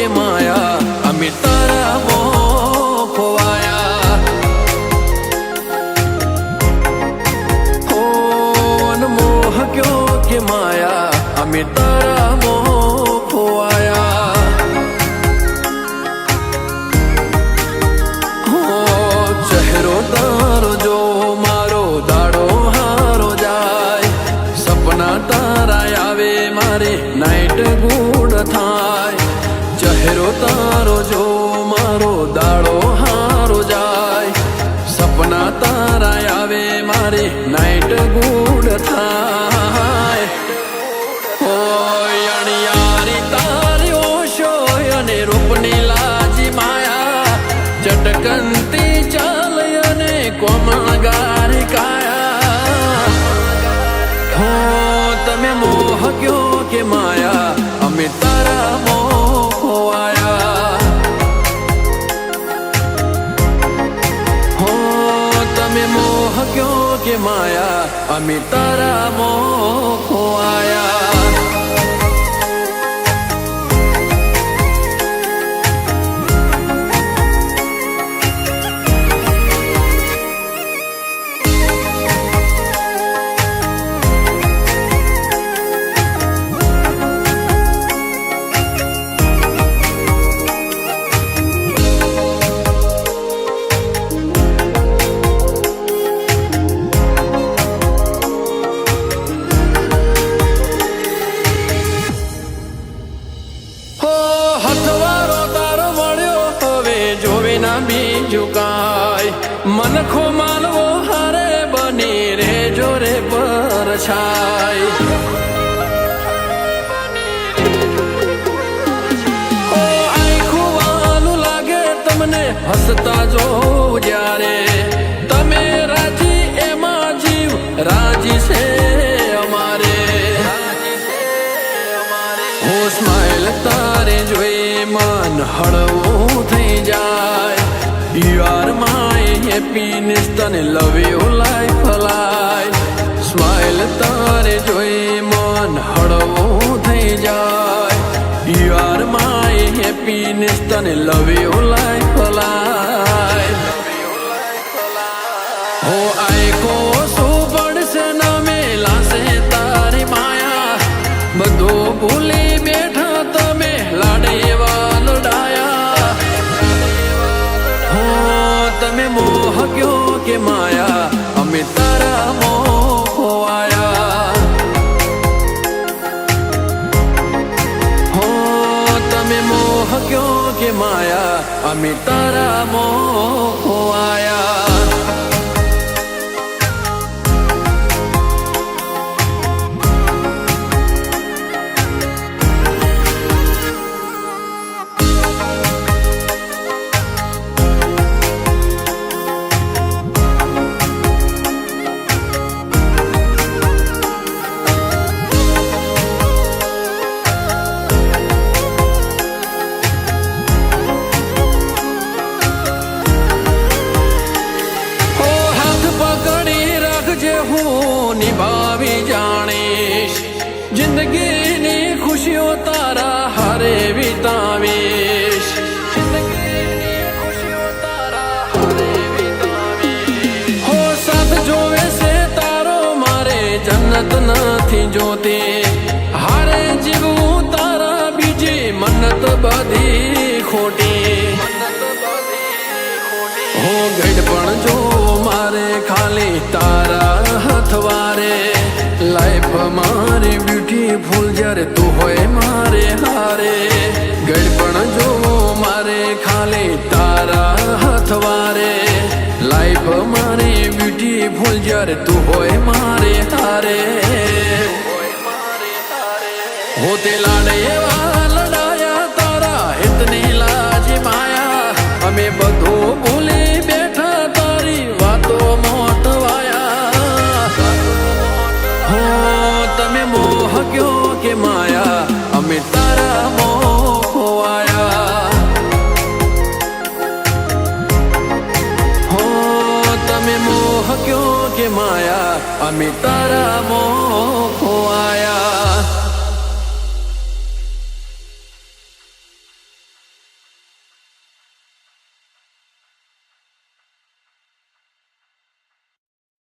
કે માયા અમે તારા મોહ ખોવાયા હો અનમોહ ક્યો કે માયા અમે તારા મોહ ખોવાયા હો ચહેરો તારો જો મારો દાડો હારો જાય સપના તારા આવે મારે નાઈટ ગુડ થાય ચહેરો તારો જો મારો દાડો હારો જાય સપના તારા આવે મારે નાઈટ ગુડ થાય ઓય અણિયારી તારી ઓશો અને રૂપની લાજી માયા ચટકનતી ચાલ અને કોમળગારી કાયા હો તમે મોહ ક્યો કે માયા અમે તારા મોહ ખોવાયા હો તમે મોહ ક્યો કે માયા અમે તારા મોહ ખોવાયા બીજું કાય મનખો માલવો હારે બની રે જોરે પર છાય ઓ આખું વાલું લાગે તમને હસતા જો જ્યારે તમે રાજી એમાં જીવ રાજી છે અમારે હો સ્માઈલ તારે જોઈ મન હળવું થઈ જાય You are my happiness તને love you life alive Smile તારે જોઈ મન હળવું થઈ જાય You are my happiness તને love you life alive હો આઈકો શું પડશે ના મેલાશે તારી માયા બધું ભૂલી બેઠા તમે લાડે વાલડાયા તમે મોહ ક્યો કે માયા અમે તારા મોહ ખોવાયા હો તમે મોહ ક્યો કે માયા અમે તારા મોહ ખોવાયા હું નિભાવી જાણીશ જિંદગીની ખુશીઓ તારા હારે વિતાવીશ હો સાથ જોવે છે તારો મારે જન્નત નથી જોતી હારે જીવવું તારા બીજી મન્નત બધી ખોટી હો ગઢપણ જો મારે ખાલી તારા હથવારે લાઈફ મારી બ્યુટીફુલ જ્યારે તું હોય મારે હારે ગઢપણ જો મારે ખાલી તારા હથવારે લાઈફ મારી બ્યુટીફુલ જ્યારે તું હોય મારે હારે હોતે લાડે એવા લડાયા તારા હિતની લાજી માયા અમે બધું ભૂલી બેઠા તારી વાતો મોટવાયા હો તમે મોહ ક્યો કે માયા અમે તારા મોહ ખોવાયા હો તમે મોહ ક્યો કે માયા અમે તારા મોહ ખોવાયા